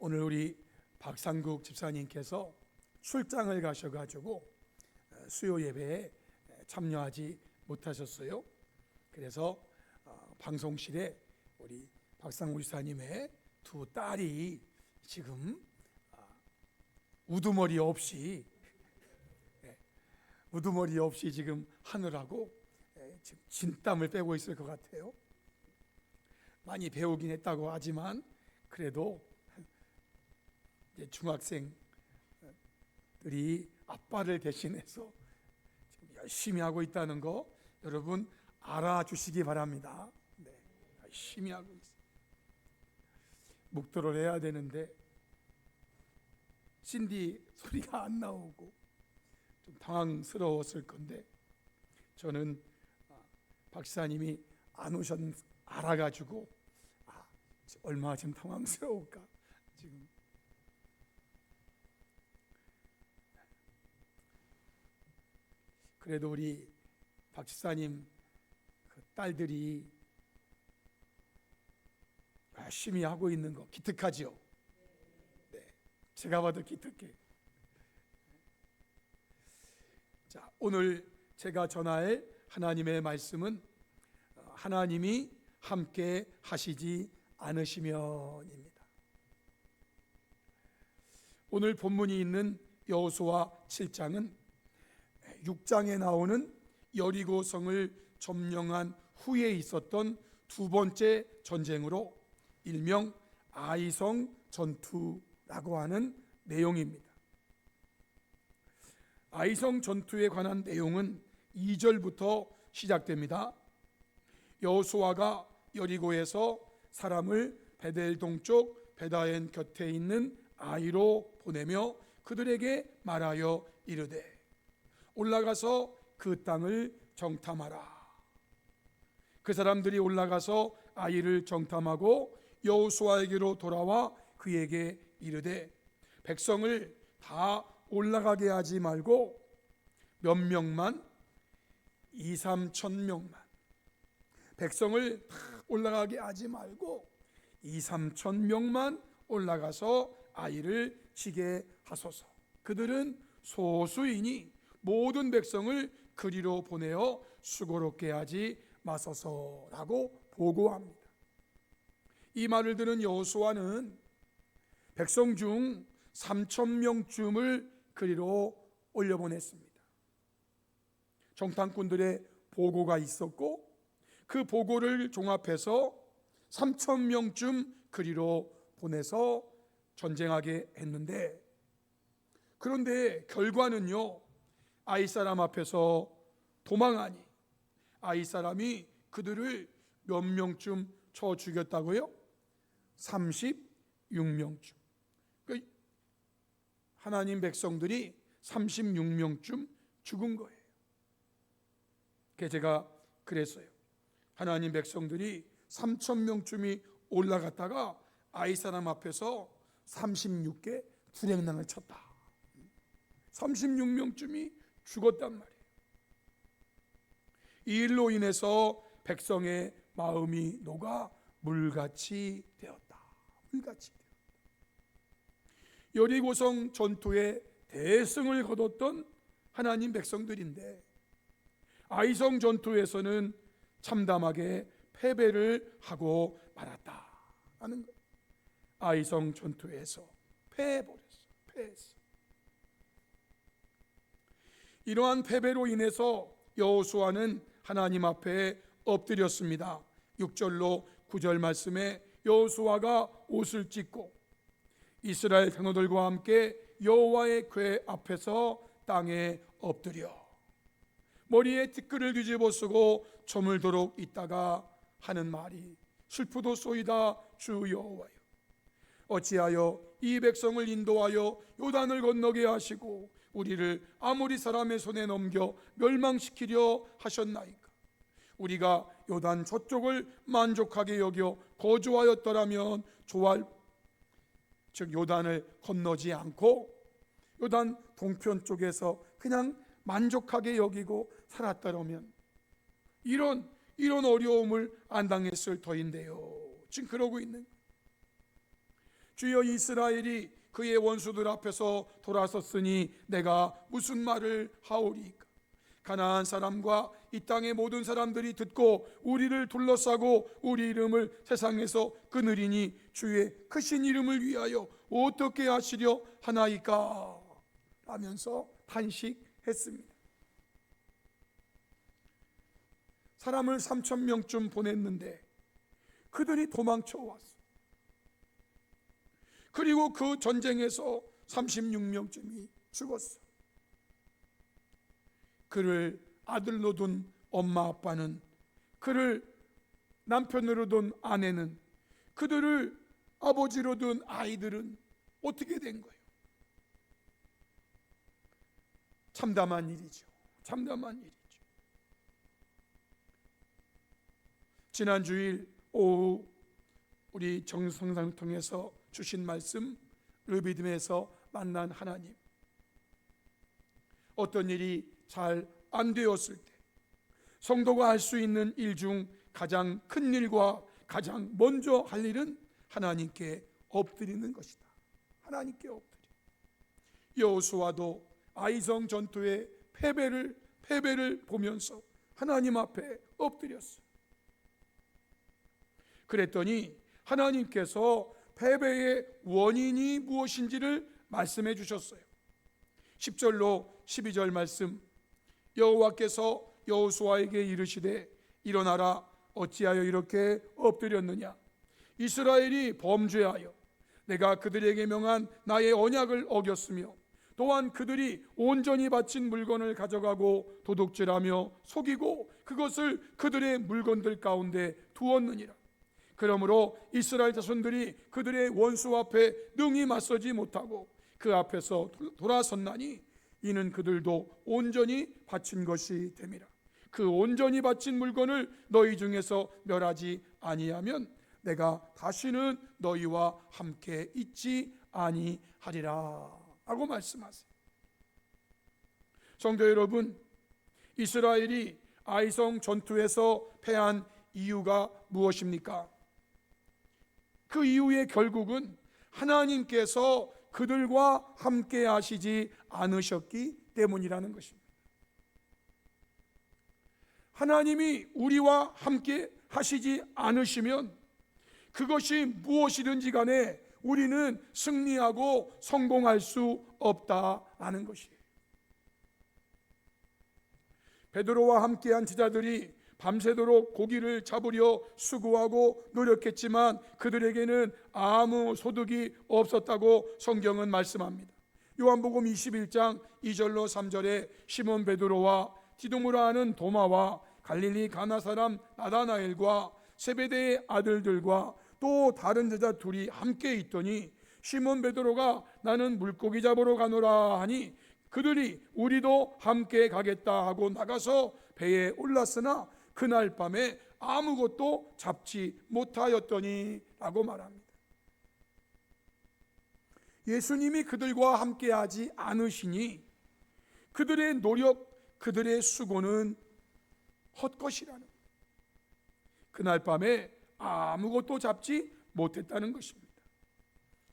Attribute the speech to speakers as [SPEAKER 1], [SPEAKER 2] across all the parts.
[SPEAKER 1] 오늘 우리 박상국 집사님께서 출장을 가셔가지고 수요 예배에 참여하지 못하셨어요. 그래서 방송실에 우리 박상국 집사님의 두 딸이 지금 우두머리 없이 지금 하느라고 지금 진땀을 빼고 있을 것 같아요. 많이 배우긴 했다고 하지만 그래도 이제 중학생들이 아빠를 대신해서 지금 열심히 하고 있다는 거 여러분 알아주시기 바랍니다. 네, 열심히 하고 있어요. 묵도를 해야 되는데 신디 소리가 안 나오고 좀 당황스러웠을 건데 저는 박사님이 안 오셨 알아가지고 얼마나 지금 당황스러울까. 지금 그래도 우리 박 집사님 그 딸들이 열심히 하고 있는 거 기특하지요? 네, 제가 봐도 기특해. 자, 오늘 제가 전할 하나님의 말씀은 하나님이 함께 하시지 않으시면입니다. 오늘 본문이 있는 여호수아 7장은 6장에 나오는 여리고성을 점령한 후에 있었던 두 번째 전쟁으로 일명 아이성 전투라고 하는 내용입니다. 아이성 전투에 관한 내용은 2절부터 시작됩니다. 여호수아가 여리고에서 사람을 베델 동쪽 베다엔 곁에 있는 아이로 보내며 그들에게 말하여 이르되 올라가서 그 땅을 정탐하라. 그 사람들이 올라가서 아이를 정탐하고 여호수아에게로 돌아와 그에게 이르되 백성을 다 올라가게 하지 말고 몇 명만 2-3천 명만 백성을 다 올라가게 하지 말고 2-3천 명만 올라가서 아이를 치게 하소서. 그들은 소수이니 모든 백성을 그리로 보내어 수고롭게 하지 마소서라고 보고합니다. 이 말을 들은 여호수아는 백성 중 3천 명쯤을 그리로 올려보냈습니다. 정탐꾼들의 보고가 있었고 그 보고를 종합해서 3천 명쯤 그리로 보내서 전쟁하게 했는데, 그런데 결과는요, 아이 사람 앞에서 도망하니 아이 사람이 그들을 몇 명쯤 쳐 죽였다고요? 36명쯤. 그러니까 하나님 백성들이 36명쯤 죽은 거예요. 그래서 제가 그랬어요. 하나님 백성들이 3,000명쯤이 올라갔다가 아이 사람 앞에서 36개 불행난을 쳤다. 36명쯤이 죽었단 말이에요. 이 일로 인해서 백성의 마음이 녹아 물같이 되었다. 물같이 되었다. 여리고성 전투에 대승을 거뒀던 하나님 백성들인데 아이성 전투에서는 참담하게 패배를 하고 말았다 하는 거예요. 아이성 전투에서 패했어. 이러한 패배로 인해서 여호수아는 하나님 앞에 엎드렸습니다. 6절로 9절 말씀에 여호수아가 옷을 찢고 이스라엘 장로들과 함께 여호와의 궤 앞에서 땅에 엎드려 머리에 티끌을 뒤집어 쓰고 저물도록 있다가 하는 말이 슬프도소이다. 주 여호와여, 어찌하여 이 백성을 인도하여 요단을 건너게 하시고 우리를 아모리 사람의 손에 넘겨 멸망시키려 하셨나이까. 우리가 요단 저쪽을 만족하게 여겨 거주하였더라면 좋아할, 즉 요단을 건너지 않고 요단 동편 쪽에서 그냥 만족하게 여기고 살았다면 이런 어려움을 안 당했을 터인데요. 지금 그러고 있는, 주여 이스라엘이 그의 원수들 앞에서 돌아섰으니 내가 무슨 말을 하오리이까. 가나안 사람과 이 땅의 모든 사람들이 듣고 우리를 둘러싸고 우리 이름을 세상에서 끊으리니 주의 크신 이름을 위하여 어떻게 하시려 하나이까 라면서 탄식했습니다. 사람을 3,000명쯤 보냈는데 그들이 도망쳐 왔어. 그리고 그 전쟁에서 36명쯤이 죽었어. 그를 아들로 둔 엄마 아빠는, 그를 남편으로 둔 아내는, 그들을 아버지로 둔 아이들은 어떻게 된 거예요? 참담한 일이죠. 참담한 일이죠. 지난 주일 오후 우리 정성상을 통해서 주신 말씀, 르비딤에서 만난 하나님. 어떤 일이 잘 안 되었을 때 성도가 할 수 있는 일 중 가장 큰 일과 가장 먼저 할 일은 하나님께 엎드리는 것이다. 하나님께 엎드리. 여호수아도 아이성 전투의 패배를 보면서 하나님 앞에 엎드렸어. 그랬더니 하나님께서 패배의 원인이 무엇인지를 말씀해 주셨어요. 10절로 12절 말씀. 여호와께서 여호수아에게 이르시되 일어나라, 어찌하여 이렇게 엎드렸느냐. 이스라엘이 범죄하여 내가 그들에게 명한 나의 언약을 어겼으며 또한 그들이 온전히 바친 물건을 가져가고 도둑질하며 속이고 그것을 그들의 물건들 가운데 두었느니라. 그러므로 이스라엘 자손들이 그들의 원수 앞에 능히 맞서지 못하고 그 앞에서 돌아섰나니 이는 그들도 온전히 바친 것이 됨이라. 그 온전히 바친 물건을 너희 중에서 멸하지 아니하면 내가 다시는 너희와 함께 있지 아니하리라 하고 말씀하세요. 성도 여러분, 이스라엘이 아이성 전투에서 패한 이유가 무엇입니까? 그 이유의 결국은 하나님께서 그들과 함께 하시지 않으셨기 때문이라는 것입니다. 하나님이 우리와 함께 하시지 않으시면 그것이 무엇이든지 간에 우리는 승리하고 성공할 수 없다라는 것이에요. 베드로와 함께한 제자들이 밤새도록 고기를 잡으려 수고하고 노력했지만 그들에게는 아무 소득이 없었다고 성경은 말씀합니다. 요한복음 21장 2절로 3절에 시몬 베드로와 디두무라 하는 도마와 갈릴리 가나 사람 나다나엘과 세베대의 아들들과 또 다른 제자 둘이 함께 있더니 시몬 베드로가 나는 물고기 잡으러 가노라 하니 그들이 우리도 함께 가겠다 하고 나가서 배에 올랐으나 그날 밤에 아무것도 잡지 못하였더니 라고 말합니다. 예수님이 그들과 함께하지 않으시니 그들의 노력, 그들의 수고는 헛것이라는 거예요. 그날 밤에 아무것도 잡지 못했다는 것입니다.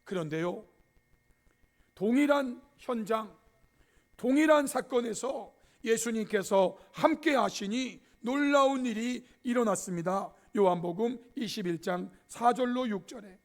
[SPEAKER 1] 그런데요, 동일한 현장, 동일한 사건에서 예수님께서 함께 하시니 놀라운 일이 일어났습니다. 요한복음 21장 4절로 6절에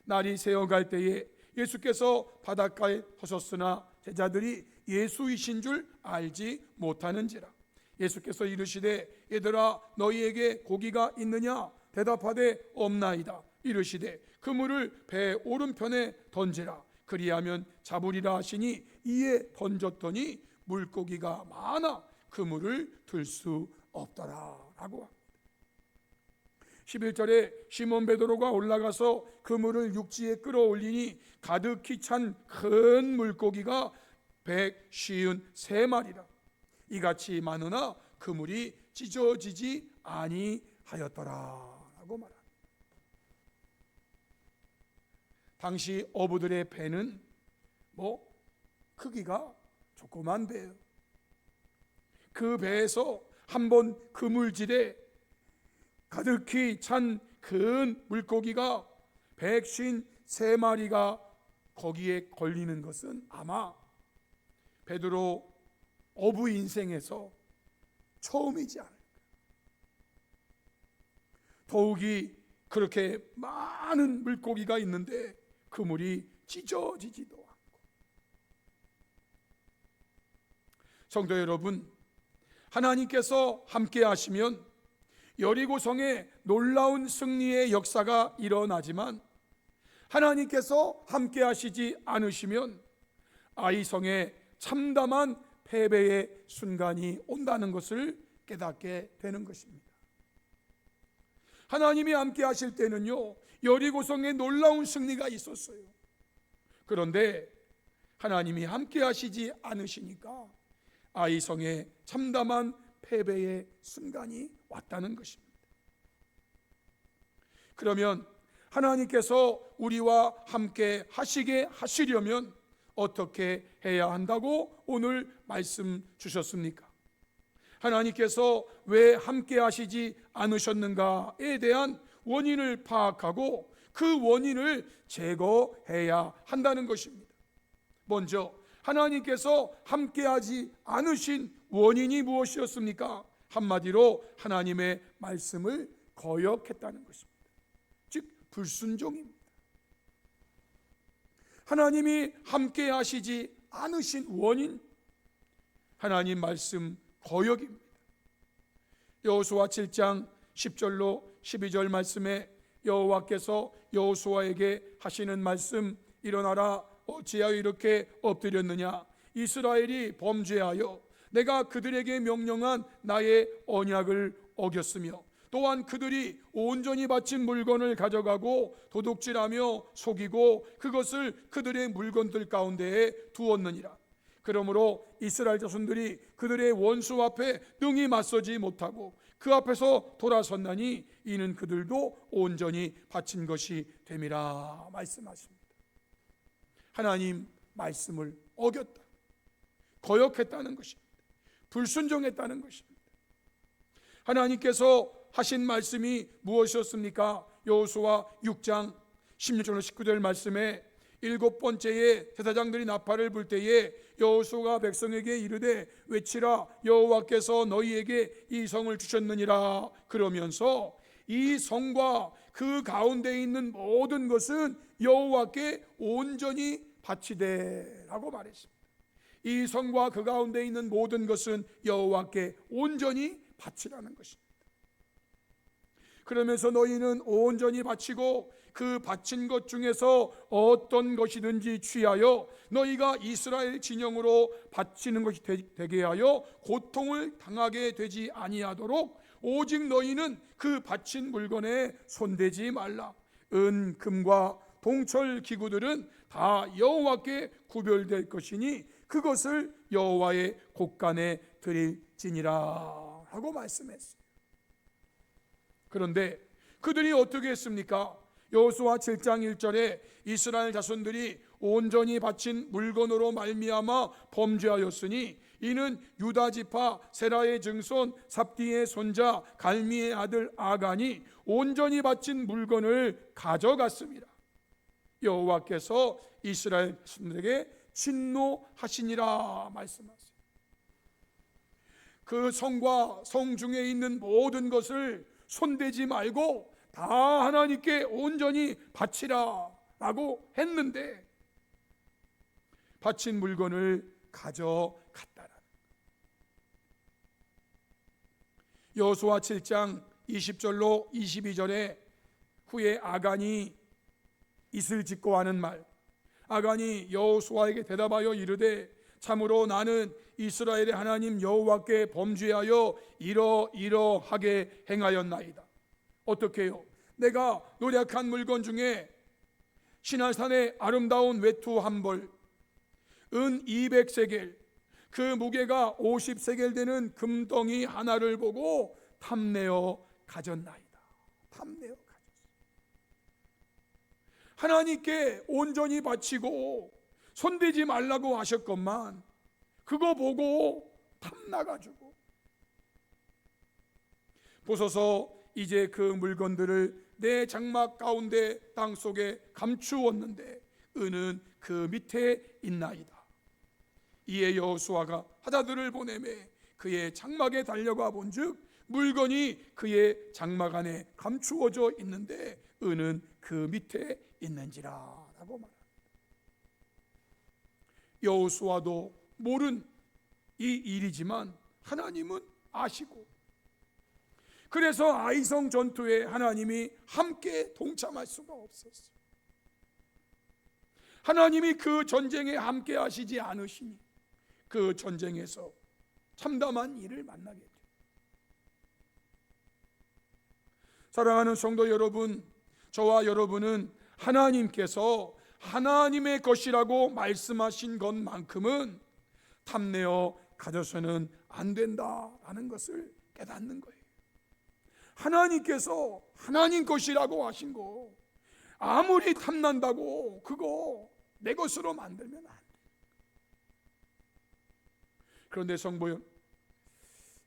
[SPEAKER 1] 날이 새어갈 때에 예수께서 바닷가에 서셨으나 제자들이 예수이신 줄 알지 못하는지라. 예수께서 이르시되 얘들아 너희에게 고기가 있느냐? 대답하되 없나이다. 이르시되 그물을 배 오른편에 던지라. 그리하면 잡으리라 하시니 이에 던졌더니 물고기가 많아 그물을 들 수 없더라 라고 합니다. 11절에 시몬 베드로가 올라가서 그물을 육지에 끌어올리니 가득히 찬 큰 물고기가 153마리라. 이같이 많으나 그물이 찢어지지 아니하였더라 라고 말합니다. 당시 어부들의 배는 크기가 조그만 배예요. 그 배에서 한번 그물질에 가득히 찬 큰 물고기가 153 3마리가 거기에 걸리는 것은 아마 베드로 어부 인생에서 처음이지 않을까. 더욱이 그렇게 많은 물고기가 있는데 그물이 찢어지지도 않고. 성도 여러분, 하나님께서 함께 하시면 여리고성에 놀라운 승리의 역사가 일어나지만 하나님께서 함께 하시지 않으시면 아이성에 참담한 패배의 순간이 온다는 것을 깨닫게 되는 것입니다. 하나님이 함께 하실 때는요, 여리고성에 놀라운 승리가 있었어요. 그런데 하나님이 함께 하시지 않으시니까 아이성에 참담한 패배의 순간이 왔다는 것입니다. 그러면 하나님께서 우리와 함께 하시게 하시려면 어떻게 해야 한다고 오늘 말씀 주셨습니까? 하나님께서 왜 함께 하시지 않으셨는가에 대한 원인을 파악하고 그 원인을 제거해야 한다는 것입니다. 먼저 하나님께서 함께하지 않으신 원인이 무엇이었습니까? 한마디로 하나님의 말씀을 거역했다는 것입니다. 즉 불순종입니다. 하나님이 함께하시지 않으신 원인, 하나님 말씀 거역입니다. 여호수아 7장 10절로 12절 말씀에 여호와께서 여호수아에게 하시는 말씀, 일어나라, 어찌하여 이렇게 엎드렸느냐? 이스라엘이 범죄하여 내가 그들에게 명령한 나의 언약을 어겼으며 또한 그들이 온전히 바친 물건을 가져가고 도둑질하며 속이고 그것을 그들의 물건들 가운데에 두었느니라. 그러므로 이스라엘 자손들이 그들의 원수 앞에 능히 맞서지 못하고 그 앞에서 돌아섰나니 이는 그들도 온전히 바친 것이 됨이라 말씀하십니다. 하나님 말씀을 어겼다, 거역했다는 것입니다. 불순종했다는 것입니다. 하나님께서 하신 말씀이 무엇이었습니까? 여호수아 6장 16절로 19절 말씀에 7번째에 제사장들이 나팔을 불 때에 여호수아가 백성에게 이르되 외치라, 여호와께서 너희에게 이 성을 주셨느니라. 그러면서 이 성과 그 가운데 있는 모든 것은 여호와께 온전히 바치되라고 말했습니다. 이 성과 그 가운데 있는 모든 것은 여호와께 온전히 바치라는 것입니다. 그러면서 너희는 온전히 바치고 그 바친 것 중에서 어떤 것이든지 취하여 너희가 이스라엘 진영으로 바치는 것이 되게 하여 고통을 당하게 되지 아니하도록 오직 너희는 그 바친 물건에 손대지 말라. 은, 금과 동철 기구들은 다 여호와께 구별될 것이니 그것을 여호와의 곳간에 드릴지니라 하고 말씀했어요. 그런데 그들이 어떻게 했습니까? 여호수아 7장 1절에 이스라엘 자손들이 온전히 바친 물건으로 말미암아 범죄하였으니 이는 유다 지파 세라의 증손 삽디의 손자 갈미의 아들 아간이 온전히 바친 물건을 가져갔습니다. 여호와께서 이스라엘 자손들에게 진노하시니라 말씀하세요. 그 성과 성 중에 있는 모든 것을 손대지 말고 다 하나님께 온전히 바치라 라고 했는데 바친 물건을 가져갔다라. 여호수아 7장 20절로 22절에 후에 아간이 이슬 짓고 하는 말, 아간이 여호수아에게 대답하여 이르되 참으로 나는 이스라엘의 하나님 여호와께 범죄하여 이러이러하게 행하였나이다. 어떻게 해요? 내가 노력한 물건 중에 시날산의 아름다운 외투 한 벌, 은 200세겔, 그 무게가 50세겔 되는 금덩이 하나를 보고 탐내어 가졌나이다. 탐내어 가졌어. 하나님께 온전히 바치고 손대지 말라고 하셨건만 그거 보고 탐나가지고 보소서 이제 그 물건들을 내 장막 가운데 땅 속에 감추었는데 은은 그 밑에 있나이다. 이에 여호수아가 하자들을 보내매 그의 장막에 달려가 본즉 물건이 그의 장막 안에 감추어져 있는데 은은 그 밑에 있는지라 라고 말합니다. 여호수아도 모른 이 일이지만 하나님은 아시고, 그래서 아이성 전투에 하나님이 함께 동참할 수가 없었어요. 하나님이 그 전쟁에 함께 하시지 않으시니 그 전쟁에서 참담한 일을 만나게 돼요. 사랑하는 성도 여러분, 저와 여러분은 하나님께서 하나님의 것이라고 말씀하신 것만큼은 탐내어 가져서는 안 된다라는 것을 깨닫는 거예요. 하나님께서 하나님 것이라고 하신 거 아무리 탐난다고 그거 내 것으로 만들면 안 돼. 그런데 성도여,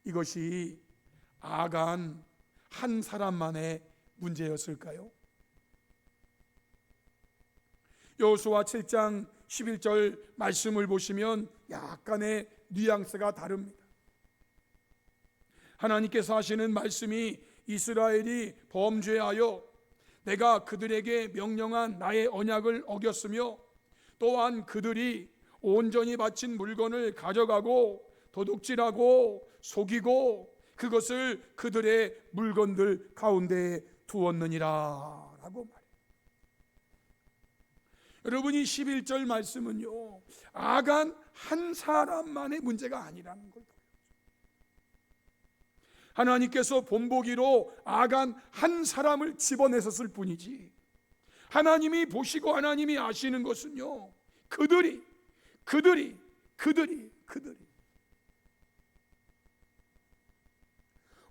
[SPEAKER 1] 이것이 아간 한 사람만의 문제였을까요? 여호수아 7장 11절 말씀을 보시면 약간의 뉘앙스가 다릅니다. 하나님께서 하시는 말씀이 이스라엘이 범죄하여 내가 그들에게 명령한 나의 언약을 어겼으며 또한 그들이 온전히 바친 물건을 가져가고 도둑질하고 속이고 그것을 그들의 물건들 가운데에 두었느니라 라고 말해요. 여러분이 11절 말씀은요, 아간 한 사람만의 문제가 아니라는 걸 보여요. 하나님께서 본보기로 아간 한 사람을 집어내셨을 뿐이지, 하나님이 보시고 하나님이 아시는 것은요, 그들이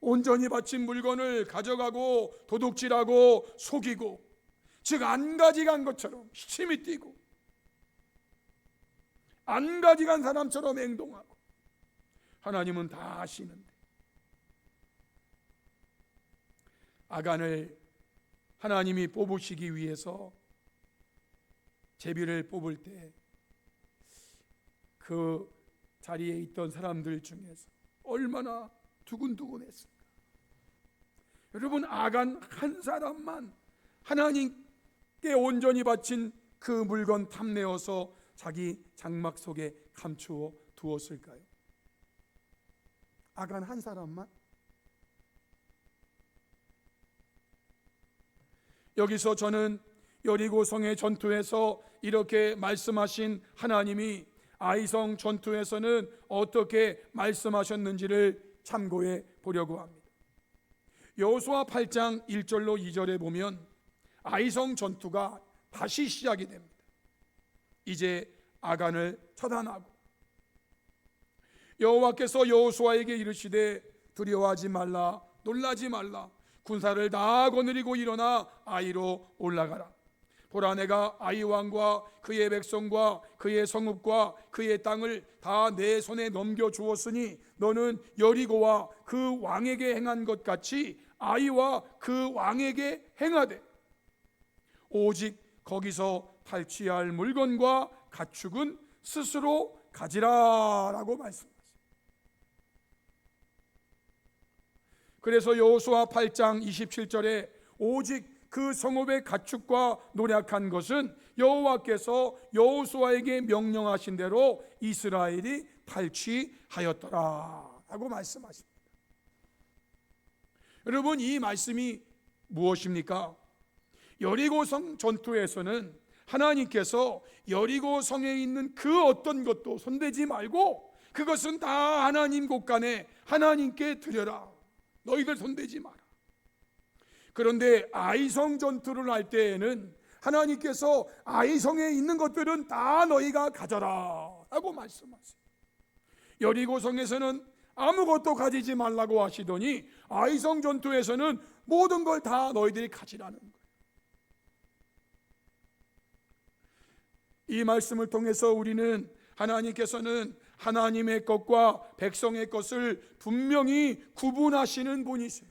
[SPEAKER 1] 온전히 바친 물건을 가져가고 도둑질하고 속이고, 즉 안 가져간 것처럼 시침이 뛰고 안 가져간 사람처럼 행동하고, 하나님은 다 아시는데 아간을 하나님이 뽑으시기 위해서 제비를 뽑을 때 그 자리에 있던 사람들 중에서 얼마나 두근두근했습니까? 여러분, 아간 한 사람만 하나님께 온전히 바친 그 물건 탐내어서 자기 장막 속에 감추어 두었을까요? 아간 한 사람만? 여기서 저는 여리고성의 전투에서 이렇게 말씀하신 하나님이 아이성 전투에서는 어떻게 말씀하셨는지를 참고해 보려고 합니다. 여호수아 8장 1절로 2절에 보면 아이성 전투가 다시 시작이 됩니다. 이제 아간을 처단하고 여호와께서 여호수아에게 이르시되 두려워하지 말라, 놀라지 말라, 군사를 다 거느리고 일어나 아이로 올라가라. 보라, 내가 아이 왕과 그의 백성과 그의 성읍과 그의 땅을 다 내 손에 넘겨 주었으니 너는 여리고와 그 왕에게 행한 것 같이 아이와 그 왕에게 행하되 오직 거기서 탈취할 물건과 가축은 스스로 가지라 라고 말씀하십니다. 그래서 여호수아 8장 27절에 오직 그 성읍의 가축과 노략한 것은 여호와께서 여호수아에게 명령하신 대로 이스라엘이 탈취하였더라 라고 말씀하십니다. 여러분, 이 말씀이 무엇입니까? 여리고성 전투에서는 하나님께서 여리고성에 있는 그 어떤 것도 손대지 말고 그것은 다 하나님 곳간에 하나님께 드려라, 너희들 손대지 마라. 그런데 아이성 전투를 할 때에는 하나님께서 아이성에 있는 것들은 다 너희가 가져라 라고 말씀하세요. 여리고성에서는 아무것도 가지지 말라고 하시더니 아이성 전투에서는 모든 걸 다 너희들이 가지라는 거예요. 이 말씀을 통해서 우리는 하나님께서는 하나님의 것과 백성의 것을 분명히 구분하시는 분이세요.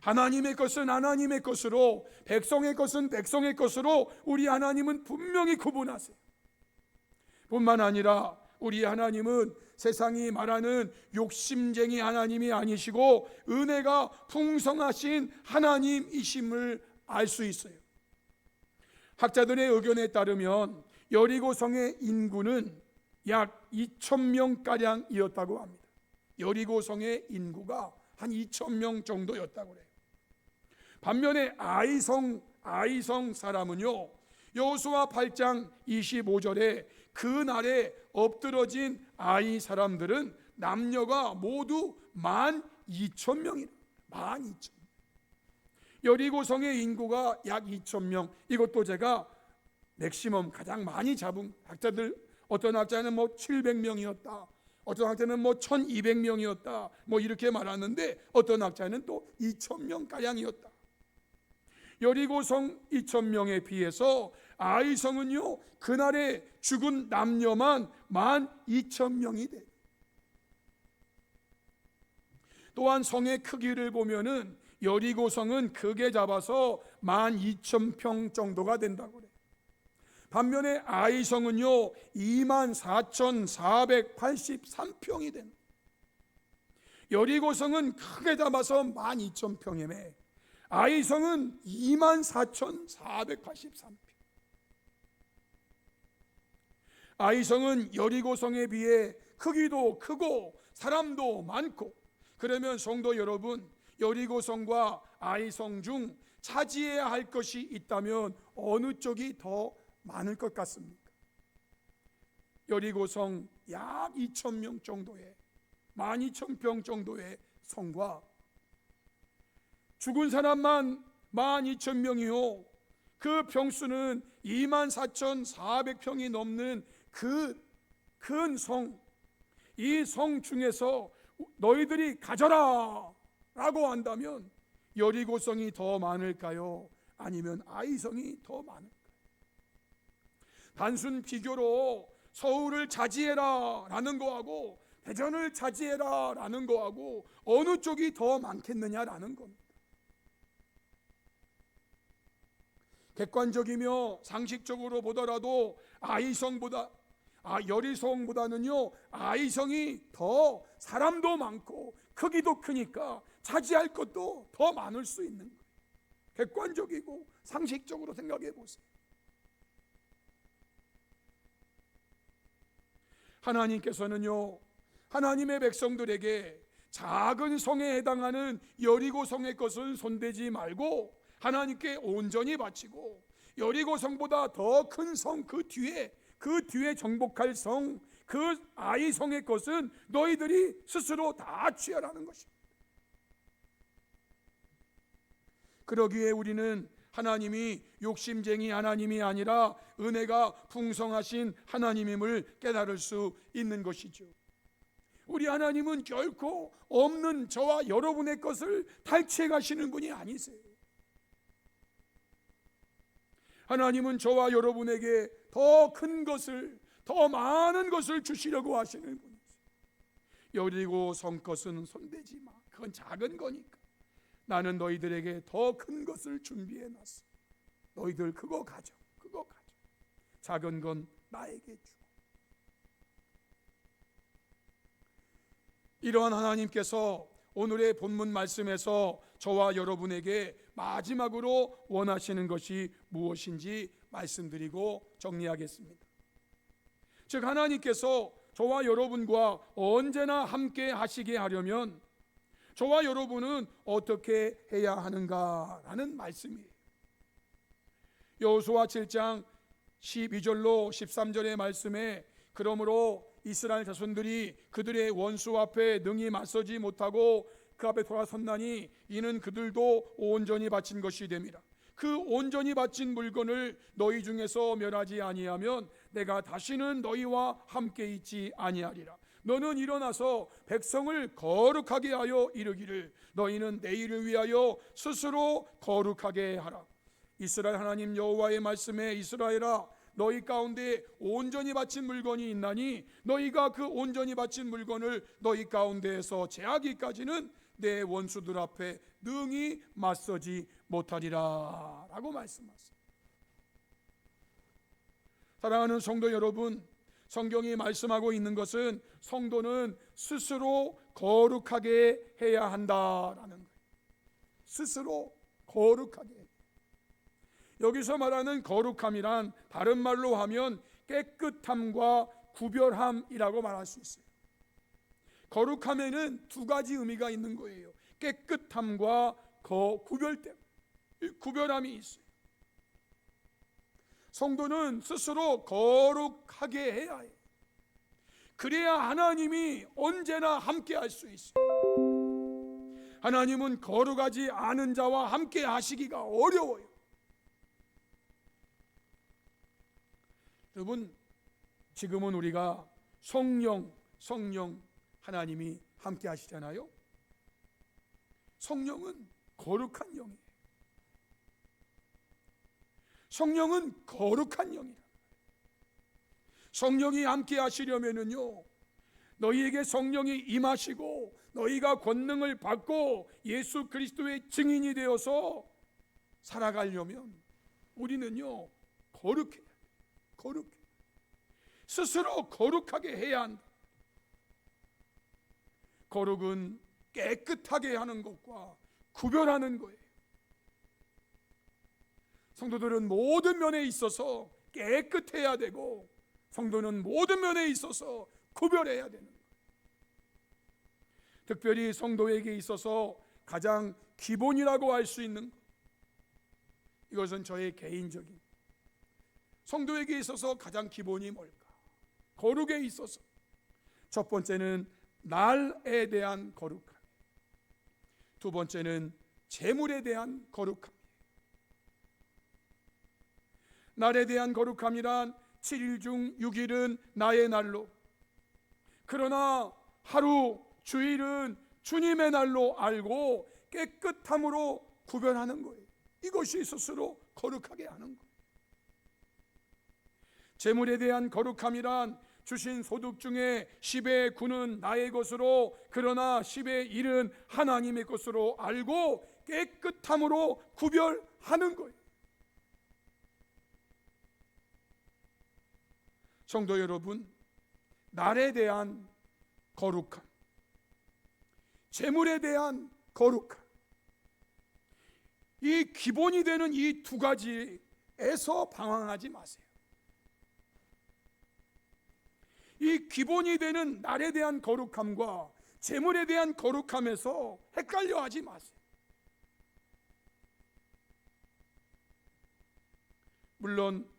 [SPEAKER 1] 하나님의 것은 하나님의 것으로, 백성의 것은 백성의 것으로 우리 하나님은 분명히 구분하세요. 뿐만 아니라 우리 하나님은 세상이 말하는 욕심쟁이 하나님이 아니시고 은혜가 풍성하신 하나님이심을 알 수 있어요. 학자들의 의견에 따르면 여리고성의 인구는 약 2,000명가량이었다고 합니다. 여리고성의 인구가 한 2,000명 정도였다고 그래요. 반면에 아이성 사람은요, 여호수아 8장 25절에 그날에 엎드러진 아이 사람들은 남녀가 모두 12,000명이라. 12,000명. 여리고성의 인구가 약 2,000명. 이것도 제가 맥시멈 가장 많이 잡은 학자들, 어떤 학자는 700명이었다, 어떤 학자는 1200명이었다 이렇게 말하는데, 어떤 학자는 또 2,000명 가량이었다. 여리고성 2,000명에 비해서 아이성은요, 그날에 죽은 남녀만 12,000명이 돼. 또한 성의 크기를 보면은 여리고성은 크게 잡아서 12,000평 정도가 된다고 그래. 반면에 아이성은요 24,483평이 된. 여리고성은 크게 잡아서 12,000평이며 아이성은 24,483평. 아이성은 여리고성에 비해 크기도 크고 사람도 많고, 그러면 성도 여러분, 여리고성과 아이성 중 차지해야 할 것이 있다면 어느 쪽이 더 많을 것 같습니까? 여리고성 약 2,000명 정도의 12,000평 정도의 성과 죽은 사람만 12,000명이요, 그 평수는 24,400평이 넘는 그 큰 성, 이 성 중에서 너희들이 가져라 라고 한다면 여리고성이 더 많을까요? 아니면 아이성이 더 많을까요? 단순 비교로 서울을 차지해라 라는 거하고 대전을 차지해라 라는 거하고 어느 쪽이 더 많겠느냐라는 겁니다. 객관적이며 상식적으로 보더라도 여리성보다는요 아이성이 더 사람도 많고 크기도 크니까 차지할 것도 더 많을 수 있는 거예요. 객관적이고 상식적으로 생각해 보세요. 하나님께서는요 하나님의 백성들에게 작은 성에 해당하는 여리고성의 것은 손대지 말고 하나님께 온전히 바치고, 여리고성보다 더 큰 성 그 뒤에 정복할 성, 그 아이성의 것은 너희들이 스스로 다 취하라는 것입니다. 그러기에 우리는 하나님이 욕심쟁이 하나님이 아니라 은혜가 풍성하신 하나님임을 깨달을 수 있는 것이죠. 우리 하나님은 결코 없는 저와 여러분의 것을 탈취해 가시는 분이 아니세요. 하나님은 저와 여러분에게 더 큰 것을, 더 많은 것을 주시려고 하시는 분이세요. 여리고성 것은 손대지 마. 그건 작은 거니까. 나는 너희들에게 더 큰 것을 준비해 놨어. 너희들 그거 가져. 작은 건 나에게 주고. 이러한 하나님께서 오늘의 본문 말씀에서 저와 여러분에게 마지막으로 원하시는 것이 무엇인지 말씀드리고 정리하겠습니다. 즉 하나님께서 저와 여러분과 언제나 함께 하시게 하려면 저와 여러분은 어떻게 해야 하는가라는 말씀이에요. 여호수아 7장 12절로 13절의 말씀에 그러므로 이스라엘 자손들이 그들의 원수 앞에 능히 맞서지 못하고 그 앞에 돌아섰나니 이는 그들도 온전히 바친 것이 됨이라. 그 온전히 바친 물건을 너희 중에서 멸하지 아니하면 내가 다시는 너희와 함께 있지 아니하리라. 너는 일어나서 백성을 거룩하게 하여 이르기를 너희는 내일을 위하여 스스로 거룩하게 하라. 이스라엘 하나님 여호와의 말씀에 이스라엘아 너희 가운데 온전히 바친 물건이 있나니 너희가 그 온전히 바친 물건을 너희 가운데에서 제하기까지는 내 원수들 앞에 능히 맞서지 못하리라 라고 말씀하셨습니다. 사랑하는 성도 여러분, 성경이 말씀하고 있는 것은 성도는 스스로 거룩하게 해야 한다라는 거예요. 스스로 거룩하게. 여기서 말하는 거룩함이란 다른 말로 하면 깨끗함과 구별함이라고 말할 수 있어요. 거룩함에는 두 가지 의미가 있는 거예요. 깨끗함과 구별됨, 구별함이 있어요. 성도는 스스로 거룩하게 해야 해요. 그래야 하나님이 언제나 함께 할 수 있어요. 하나님은 거룩하지 않은 자와 함께 하시기가 어려워요. 여러분, 지금은 우리가 성령 하나님이 함께 하시잖아요. 성령은 거룩한 영이에요. 성령은 거룩한 영이라. 성령이 함께 하시려면은요, 너희에게 성령이 임하시고 너희가 권능을 받고 예수 그리스도의 증인이 되어서 살아가려면 우리는요, 거룩해야 돼. 거룩해. 스스로 거룩하게 해야 한다. 거룩은 깨끗하게 하는 것과 구별하는 거예요. 성도들은 모든 면에 있어서 깨끗해야 되고 성도는 모든 면에 있어서 구별해야 되는 거예요. 특별히 성도에게 있어서 가장 기본이라고 할 수 있는 것, 이것은 저의 개인적인, 성도에게 있어서 가장 기본이 뭘까? 거룩에 있어서 첫 번째는 날에 대한 거룩함, 두 번째는 재물에 대한 거룩함. 날에 대한 거룩함이란 7일 중 6일은 나의 날로, 그러나 하루 주일은 주님의 날로 알고 깨끗함으로 구별하는 거예요. 이것이 스스로 거룩하게 하는 거예요. 재물에 대한 거룩함이란 주신 소득 중에 10의 9는 나의 것으로, 그러나 10의 1은 하나님의 것으로 알고 깨끗함으로 구별하는 거예요. 성도 여러분, 날에 대한 거룩함, 재물에 대한 거룩함, 이 기본이 되는 이 두 가지에서 방황하지 마세요. 이 기본이 되는 날에 대한 거룩함과 재물에 대한 거룩함에서 헷갈려 하지 마세요. 물론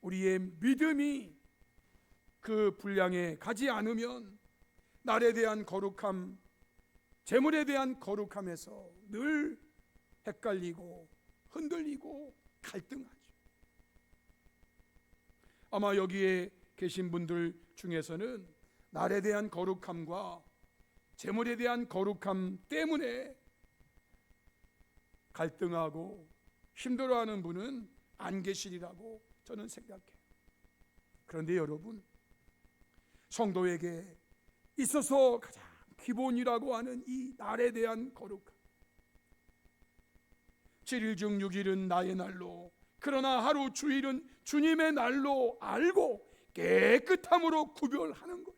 [SPEAKER 1] 우리의 믿음이 그 분량에 가지 않으면 날에 대한 거룩함, 재물에 대한 거룩함에서 늘 헷갈리고 흔들리고 갈등하죠. 아마 여기에 계신 분들 중에서는 날에 대한 거룩함과 재물에 대한 거룩함 때문에 갈등하고 힘들어하는 분은 안 계시리라고 저는 생각해요. 그런데 여러분, 성도에게 있어서 가장 기본이라고 하는 이 날에 대한 거룩함, 7일 중 6일은 나의 날로, 그러나 하루 주일은 주님의 날로 알고 깨끗함으로 구별하는 거예요.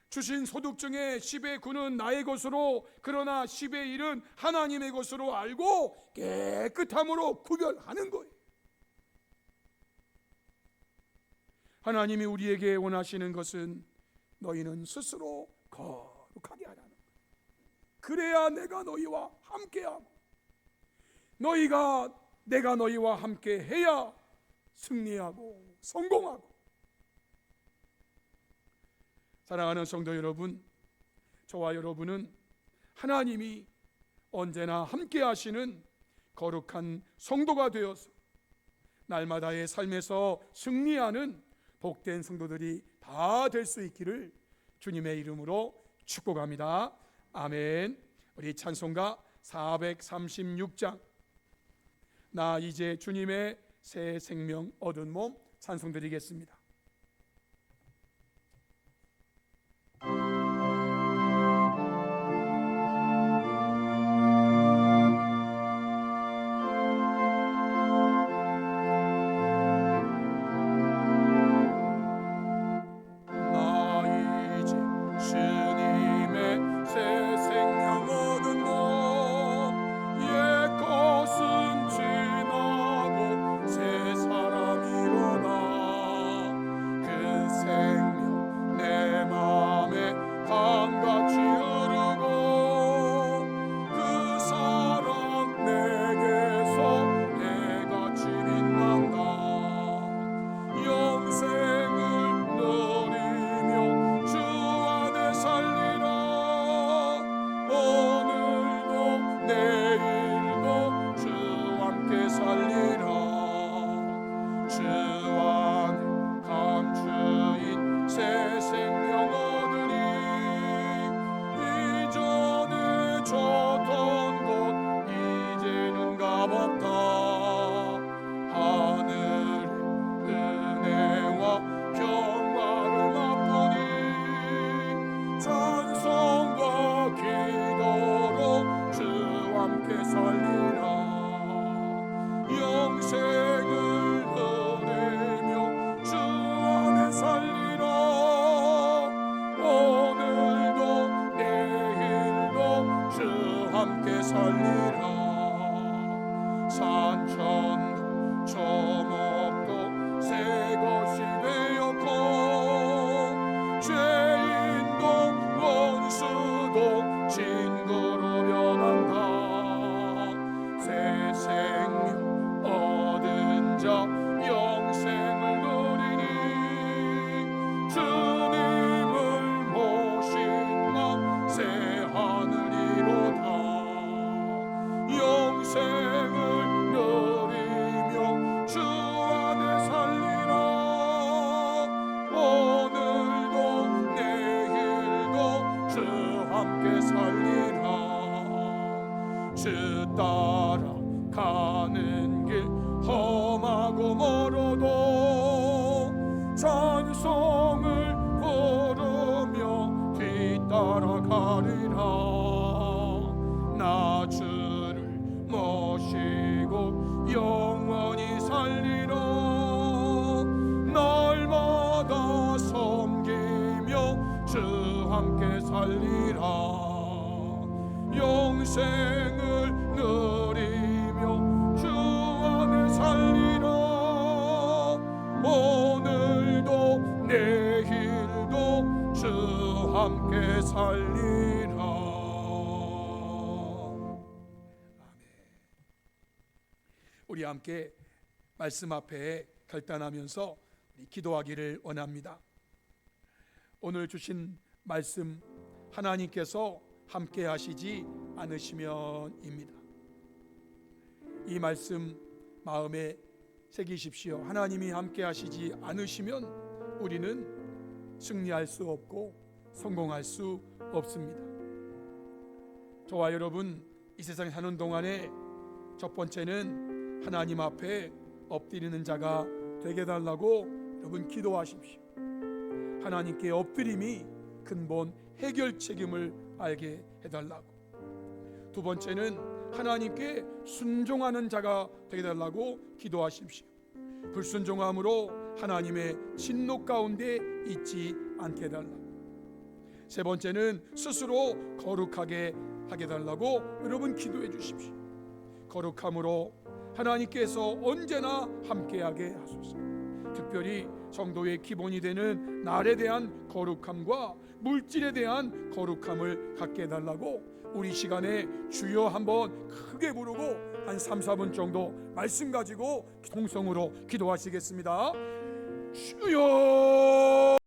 [SPEAKER 1] 주신 소득 중에 10의 9는 나의 것으로, 그러나 10의 1은 하나님의 것으로 알고 깨끗함으로 구별하는 거예요. 하나님이 우리에게 원하시는 것은 너희는 스스로 거룩하게 하라는 거예요. 그래야 내가 너희와 함께하고, 내가 너희와 함께 해야 승리하고 성공하고. 사랑하는 성도 여러분, 저와 여러분은 하나님이 언제나 함께 하시는 거룩한 성도가 되어서 날마다의 삶에서 승리하는 복된 성도들이 다 될 수 있기를 주님의 이름으로 축복합니다. 아멘. 우리 찬송가 436장, 나 이제 주님의 새 생명 얻은 몸 찬송드리겠습니다. 산천도 초목도 새 것이 되었고 죄인도 원수도 친구로 변한다. 새 생명 얻은 자 영생을 누리니 주님을 모신 나 새 하늘이로다. 영생을 누리며 주 안에 살리라. 오늘도 내일도 주 함께 살리라. 주 따라 가는 길 험하고 멀어도 찬송을 부르며 뒤따라가리라. 나 주를 모시고 영원히 살리라. 날마다 섬기며 주 함께 살리라. 영생을 누리며 주 안에 살리라. 오늘도 내일도 주 함께 살리라. 우리 함께 말씀 앞에 결단하면서 기도하기를 원합니다. 오늘 주신 말씀 하나님께서 함께 하시지 않으시면입니다. 이 말씀 마음에 새기십시오. 하나님이 함께 하시지 않으시면 우리는 승리할 수 없고 성공할 수 없습니다. 저와 여러분 이 세상에 사는 동안에 첫 번째는 하나님 앞에 엎드리는 자가 되게 달라고 여러분 기도하십시오. 하나님께 엎드림이 근본 해결 책임을 알게 해달라고. 두 번째는 하나님께 순종하는 자가 되게 달라고 기도하십시오. 불순종함으로 하나님의 진노 가운데 있지 않게 해달라고. 세 번째는 스스로 거룩하게 하게 달라고 여러분 기도해 주십시오. 거룩함으로 하나님께서 언제나 함께하게 하소서. 특별히 성도의 기본이 되는 날에 대한 거룩함과 물질에 대한 거룩함을 갖게 해달라고 우리 시간에 주여 한번 크게 부르고 한 3, 4분 정도 말씀 가지고 통성으로 기도하시겠습니다. 주여.